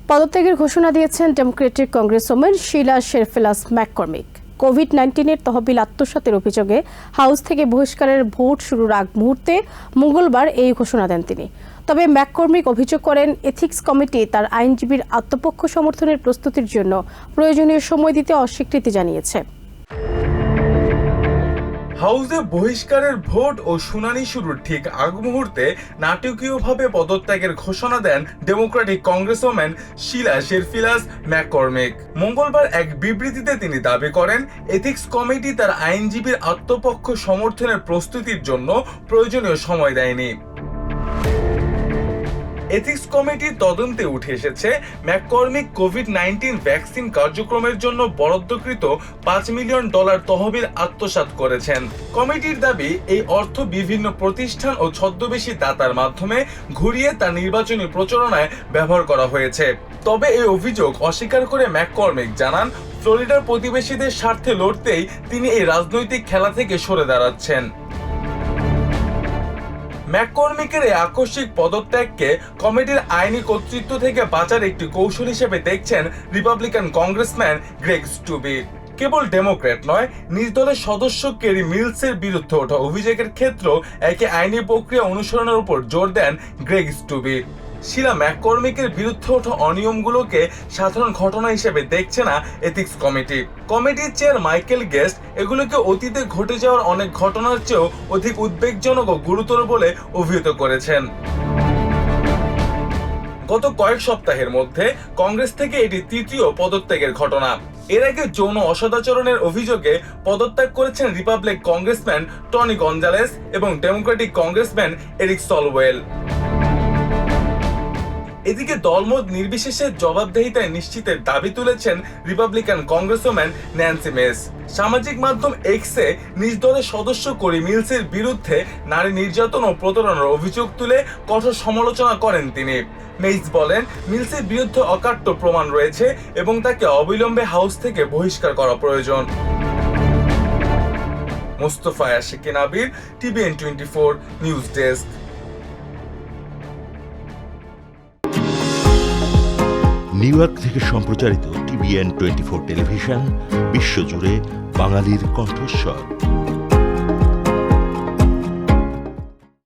পদত্যাগের ঘোষণা দিয়েছেন ডেমোক্রেটিক কংগ্রেসম্যান শিলা শেরফিলাস ম্যাককর্মিক। কোভিড-19 তহবিল আত্মসাতের অভিযোগে হাউস থেকে বহিষ্কারের ভোট শুরুর আগ মুহূর্তে মঙ্গলবার এই ঘোষণা দেন তিনি। তবে ম্যাককর্মিক অভিযোগ করেন, এথিক্স কমিটি তার আইনজীবীর আত্মপক্ষ সমর্থনের প্রস্তুতির জন্য প্রয়োজনীয় সময় দিতে অস্বীকৃতি জানিয়েছে। হাউসে বহিষ্কারের ভোট ও শুনানি শুরুর ঠিক আগ মুহূর্তে নাটকীয়ভাবে পদত্যাগের ঘোষণা দেন ডেমোক্রেটিক কংগ্রেসম্যান শিলা শেরফিলাস ম্যাককর্মিক। মঙ্গলবার এক বিবৃতিতে তিনি দাবি করেন, এথিক্স কমিটি তার আইনজীবীর আত্মপক্ষ সমর্থনের প্রস্তুতির জন্য প্রয়োজনীয় সময় দেয়নি। এথিক্স কমিটির তদন্তে উঠে এসেছে, ম্যাককর্মিক কোভিড-19 ভ্যাকসিন কার্যক্রমের জন্য বরাদ্দকৃত $5 মিলিয়ন তহবিল আত্মসাৎ করেছেন। কমিটির দাবি, এই অর্থ বিভিন্ন প্রতিষ্ঠান ও ছদ্মবেশী দাতার মাধ্যমে ঘুরিয়ে তার নির্বাচনী প্রচারণায় ব্যবহার করা হয়েছে। তবে এই অভিযোগ অস্বীকার করে ম্যাককর্মিক জানান, ফ্লোরিডার প্রতিবেশীদের স্বার্থে লড়তেই তিনি এই রাজনৈতিক খেলা থেকে সরে দাঁড়াচ্ছেন। ম্যাককর্মিকের এই আকস্মিক পদত্যাগকে কমিটির আইনি কর্তৃত্ব থেকে বাঁচার একটি কৌশল হিসেবে দেখছেন রিপাবলিকান কংগ্রেসম্যান গ্রেগ স্টুবি। কেবল ডেমোক্র্যাট নয়, নিজ দলের সদস্য কেরি মিলসের বিরুদ্ধে ওঠা অভিযোগের ক্ষেত্রেও একই আইনি প্রক্রিয়া অনুসরণের উপর জোর দেন গ্রেগ স্টুবি। শিলা ম্যাককর্মিকের বিরুদ্ধে ওঠা অনিয়মগুলোকে সাধারণ ঘটনা হিসেবে দেখছে না এথিক্স কমিটি। কমিটির চেয়ার মাইকেল গেস্ট এগুলোকে অতীতে ঘটে যাওয়ার অনেক ঘটনার চেয়েও অধিক উদ্বেগজনক ও গুরুতর বলে অভিহিত করেছেন। গত কয়েক সপ্তাহের মধ্যে কংগ্রেস থেকে এটি তৃতীয় পদত্যাগের ঘটনা। এর আগে যৌন অসদাচরণের অভিযোগে পদত্যাগ করেছেন রিপাবলিক কংগ্রেসম্যান টনি গঞ্জালেস এবং ডেমোক্রেটিক কংগ্রেসম্যান এরিক সলওয়েল। এদিকে দলমত নির্বিশেষে জবাবদিহিতায় নিশ্চিতের দাবি তুলেছেন রিপাবলিকান কংগ্রেসম্যান ন্যান্সি মেস। সামাজিক মাধ্যম এক্সে নিজ দলের সদস্য কোরি মিলসের বিরুদ্ধে নারী নির্যাতন ও প্রতারণার অভিযোগ তুলে কঠোর সমালোচনা করেন তিনি। মেইস বলেন, মিলসের বিরুদ্ধে অকাট্য প্রমাণ রয়েছে এবং তাকে অবিলম্বে হাউস থেকে বহিষ্কার করা প্রয়োজন। মোস্তফা আশিকিন আবির, TVN 24 news desk. New York থেকে সম্প্রচারিত TVN 24 টেলিভিশন বিশ্বজুড়ে বাঙালির কণ্ঠস্বর।